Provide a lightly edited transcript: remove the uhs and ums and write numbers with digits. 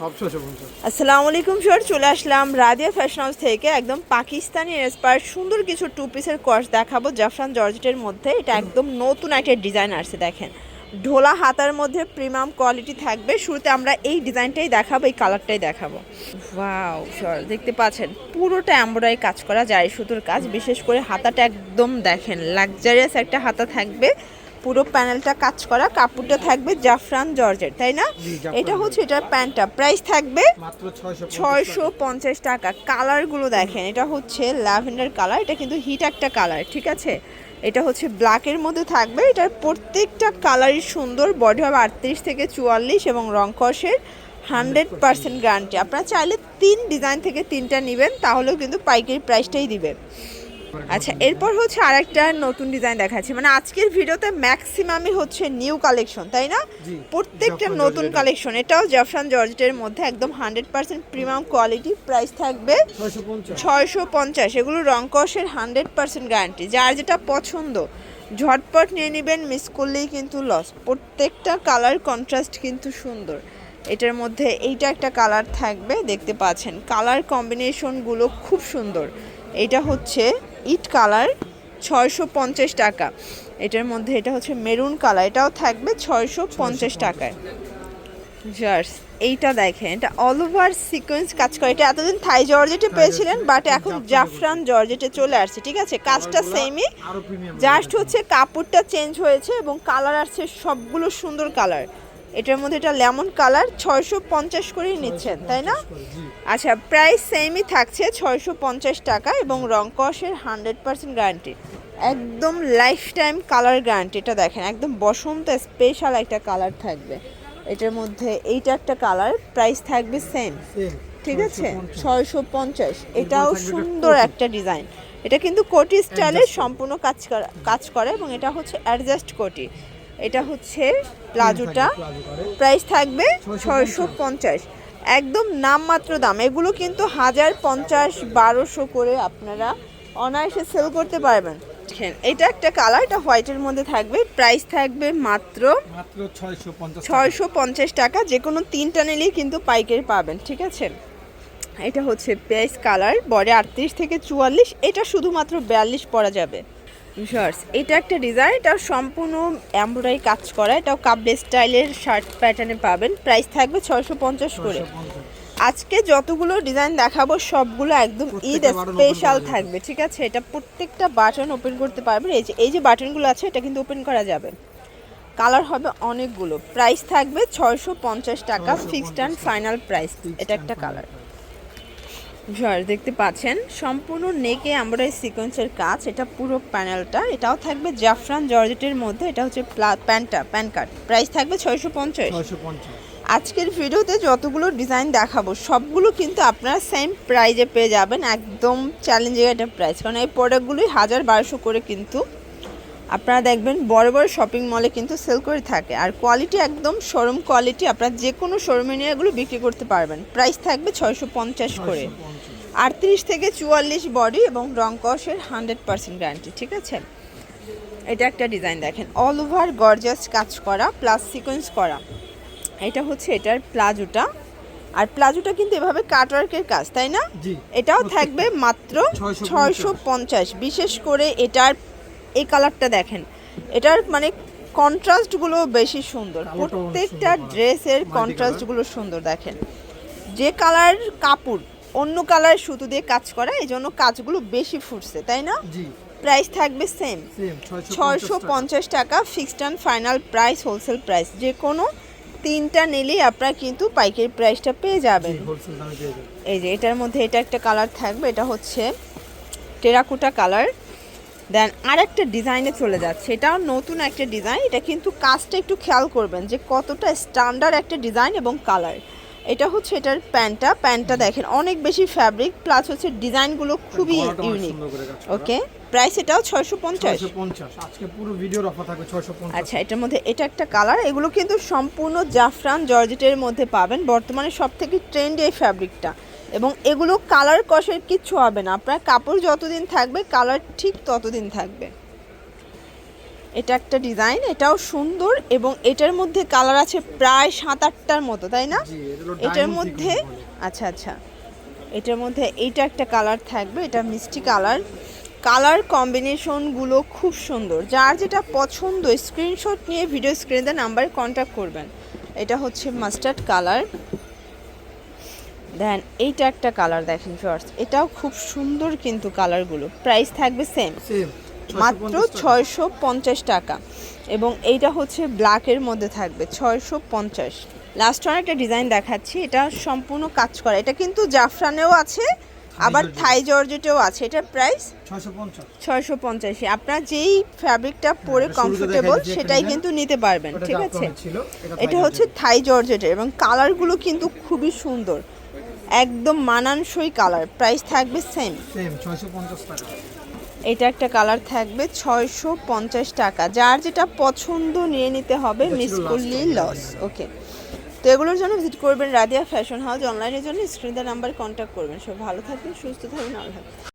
আসসালামু আলাইকুম স্যার, চলে আসলাম রাদিয়া ফ্যাশন হাউস থেকে একদম পাকিস্তানি ইন্সপায়ার সুন্দর কিছু টু পিসের কোর্স দেখাবো জাফরান জর্জেটের মধ্যে। এটা একদম নতুন একটা ডিজাইন আসছে, দেখেন ঢোলা হাতার মধ্যে প্রিমিয়াম কোয়ালিটি থাকবে। শুরুতে আমরা এই ডিজাইনটাই দেখাবো, এই কালারটাই দেখাবো। ওয়াও স্যার, দেখতে পাচ্ছেন পুরোটা এমব্রয়ডারি কাজ করা যায়, সুতোর কাজ। বিশেষ করে হাতাটা একদম দেখেন লাক্সারিয়াস একটা হাতা থাকবে, পুরো প্যানেলটা কাজ করা, কাপড়টা থাকবে জাফরান জর্জেট, তাই না? এটা হচ্ছে এটার প্যান্টটা, প্রাইস থাকবে মাত্র 650 টাকা। কালারগুলো দেখেন, এটা হচ্ছে ল্যাভেন্ডার কালার, এটা কিন্তু হিট একটা কালার, ঠিক আছে? এটা হচ্ছে ব্ল্যাকের মধ্যে থাকবে। এটার প্রত্যেকটা কালারই সুন্দর। বডি হবে 38 থেকে 44 এবং রং কষের 100% গ্যারান্টি। আপনারা চাইলে 3 ডিজাইন থেকে 3টা নেবেন, তাহলেও কিন্তু পাইকারি প্রাইসটাই দিবে। আচ্ছা, এরপর হচ্ছে আরেকটা নতুন ডিজাইন দেখাচ্ছি। মানে আজকের ভিডিওতে ম্যাক্সিমামই হচ্ছে নিউ কালেকশন, তাই না? প্রত্যেকটা নতুন কালেকশন। এটাও জাফরান জর্জেটের মধ্যে একদম 100% প্রিমিয়াম কোয়ালিটি। প্রাইস থাকবে 650। এগুলো রং কষের 100% গ্যারান্টি। যার যেটা পছন্দ ঝটপট নিয়ে নেবেন, মিস করলেই কিন্তু লস। প্রত্যেকটা কালার কন্ট্রাস্ট কিন্তু সুন্দর। এটার মধ্যে এইটা একটা কালার থাকবে, দেখতে পাচ্ছেন কালার কম্বিনেশনগুলো খুব সুন্দর। এটা হচ্ছে ইট কালার, 650 টাকা। এটার মধ্যে এটা হচ্ছে মেরুন কালার, এটাও থাকবে 650 টাকায়। জাস্ট এইটা দেখেন, এটা অল ওভার সিকোয়েন্স কাজ করে। এটা এতদিন থাই জর্জেটে পেয়েছিলেন, বাট এখন জাফরান জর্জেটে চলে আসছে, ঠিক আছে? কাজটা সেমই, জাস্ট হচ্ছে কাপড়টা চেঞ্জ হয়েছে এবং কালার আসছে সবগুলো সুন্দর কালার। এটার মধ্যে এটা লেমন কালার, 650 করেই নিচ্ছেন, তাই না? আচ্ছা, প্রাইস সেমই থাকছে 650 টাকা এবং রং কষের 100% গ্যারান্টি, একদম লাইফ টাইম কালার গ্যারান্টি। এটা দেখেন একদম বসন্ত স্পেশাল একটা কালার থাকবে। এটার মধ্যে এইটা একটা কালার, প্রাইস থাকবে সেম, ঠিক আছে? 650। এটাও সুন্দর একটা ডিজাইন। এটা কিন্তু কোটি স্টাইলের সম্পূর্ণ কাজ করে এবং এটা হচ্ছে অ্যাডজাস্ট কোটি। এটা হচ্ছে প্লাজোটা, প্রাইস থাকবে 650, একদম নামমাত্র দাম। এগুলো কিন্তু 1050-1200 করে আপনারা অনায়াসে সেল করতে পারবেন। এটা একটা কালার, এটা হোয়াইটের মধ্যে থাকবে, প্রাইস থাকবে মাত্র 650 টাকা। যে কোনো 3টা নিলেই কিন্তু পাইকারি পাবেন, ঠিক আছে? এটা হচ্ছে পেঁয়াজ কালার, বডি 38 থেকে 44, এটা শুধুমাত্র 42 পরা যাবে। এটা একটা ডিজাইন, এটা সম্পূর্ণ এমব্রয়ডারি কাজ করা, এটাও কাবলে স্টাইলের শার্ট প্যাটার্নে পাবেন। প্রাইস থাকবে 650 করে। আজকে যতগুলো ডিজাইন দেখাবো সবগুলো একদম ঈদ স্পেশাল থাকবে, ঠিক আছে? এটা প্রত্যেকটা বাটন ওপেন করতে পারবেন। এই যে বাটনগুলো আছে, এটা কিন্তু ওপেন করা যাবে। কালার হবে অনেকগুলো। প্রাইস থাকবে 650 টাকা, ফিক্সড অ্যান্ড ফাইনাল প্রাইস। এটা একটা কালার। দেখতে পাচ্ছেন সম্পূর্ণ নেকে এমব্রয়ডারি সিকোয়েন্সের কাজ, এটা পুরো প্যানেলটা। এটাও থাকবে জাফরান জর্জেটের মধ্যে। এটা হচ্ছে প্যান্ট কাট, প্রাইস থাকবে 650। আজকের ভিডিওতে যতগুলো ডিজাইন দেখাবো সবগুলো কিন্তু আপনারা সেম প্রাইজে পেয়ে যাবেন, একদম চ্যালেঞ্জিং একটা প্রাইস। কারণ এই প্রোডাক্টগুলোই 1000-1200 করে কিন্তু আপনারা দেখবেন বড় বড় শপিং মলে কিন্তু সেল করে থাকে। আর কোয়ালিটি একদম শোরুম কোয়ালিটি, আপনারা যে কোনো শোরুমে নিয়ে এগুলো বিক্রি করতে পারবেন। প্রাইস থাকবে 650 করে। 38 থেকে 44 বডি এবং রং কষের 100% গ্যারান্টি, ঠিক আছে? এটা একটা ডিজাইন দেখেন, অল ওভার গর্জিয়াস কাজ করা প্লাস সিকোয়েন্স করা। এটা হচ্ছে এটার প্লাজোটা, আর প্লাজোটা কিন্তু এভাবে কাটওয়ার্কের কাজ, তাই না? এটাও থাকবে মাত্র 650। বিশেষ করে এটার এই কালারটা দেখেন, এটার মানে কন্ট্রাস্টগুলো বেশি সুন্দর। প্রত্যেকটা ড্রেসের কন্ট্রাস্টগুলো সুন্দর। দেখেন যে কালার কাপড় অন্য কালার সুতো দিয়ে কাজ করা, এই জন্য কাজগুলো বেশি ফুটছে, তাই না? প্রাইস থাকবে সেম 650 টাকা, fixed and final price, wholesale price. যে কোনো 3টা নিলেই আপনারা কিন্তু পাইকারি প্রাইসটা পেয়ে যাবেন। এই যে এটার মধ্যে এটা একটা কালার থাকবে, এটা হচ্ছে টেরাকোটা কালার। দেন আরেকটা ডিজাইনে চলে যাচ্ছে, এটাও নতুন একটা ডিজাইন। এটা কিন্তু কাজটা একটু খেয়াল করবেন যে কতটা স্ট্যান্ডার্ড একটা ডিজাইন এবং কালার। এটা হচ্ছে এটার প্যান্টটা দেখেন অনেক বেশি ফ্যাব্রিক, প্লাস হচ্ছে ডিজাইনগুলো খুবই ইউনিক। ওকে, প্রাইস এটাও 650। আজকে পুরো ভিডিওর অফার থাকবে 650। আচ্ছা, এটার মধ্যে এটা একটা কালার। এগুলো কিন্তু সম্পূর্ণ জাফরান জর্জেটের মধ্যে পাবেন। বর্তমানে সবথেকে ট্রেন্ড এই ফ্যাব্রিকটা, এবং এগুলো কালার কষের কিচ্ছু হবে না। আপনার কাপড় যতদিন থাকবে কালার ঠিক ততদিন থাকবে। এটা একটা ডিজাইন, এটাও সুন্দর এবং এটার মধ্যে কালার আছে প্রায় 7-8টার মতো, তাই না? জি, এটা হলো এটার diamond মধ্যে sequence বলে। আচ্ছা আচ্ছা, এটার মধ্যে এইটা একটা কালার থাকবে, এটা মিষ্টি কালার। কালার কম্বিনেশনগুলো খুব সুন্দর, যার যেটা পছন্দ স্ক্রিনশট নিয়ে ভিডিও স্ক্রিনে নাম্বারে কন্ট্যাক্ট করবেন। এটা হচ্ছে মাস্টার্ড কালার। দেন এইটা একটা কালার দেখেন ফার্স্ট, এটাও খুব সুন্দর কিন্তু কালারগুলো। প্রাইস থাকবে সেম, সেম মাত্র 650 টাকা। এবং এইটা হচ্ছে ব্ল্যাকের মধ্যে থাকবে 650। লাস্ট ওয়ান একটা ডিজাইন দেখাচ্ছি, এটা সম্পূর্ণ কাজ করা, এটা কিন্তু জাফরানেও আছে আবার থাই জর্জেটেও আছে। এটার প্রাইস 650। 650। আপনার যেই ফ্যাব্রিকটা পরে এটা শুরুতে কমফোর্টেবল দেখাই দিয়েছি একটা সেটাই design। কিন্তু নিতে পারবেন, ওটা ঠিক আছে? জাফরানের ছিল, এটা হচ্ছে থাই জর্জেটের এবং কালারগুলো কিন্তু খুবই সুন্দর, একদম মানানসই কালার। প্রাইস থাকবে সেম, সেম 650 টাকা। এটা একটা কালার থাকবে 650 টাকা। যার যেটা পছন্দ নিয়ে নিতে হবে, এটা ছিল মিস last করলি one, লস। ওকে, তো এগুলোর জন্য ভিজিট করবেন রাদিয়া ফ্যাশন হাউস। অনলাইনের জন্য স্ক্রিনের নাম্বার কন্ট্যাক্ট করবেন। সব ভালো থাকবেন, সুস্থ থাকবেন, আল্লাহ হাফেজ।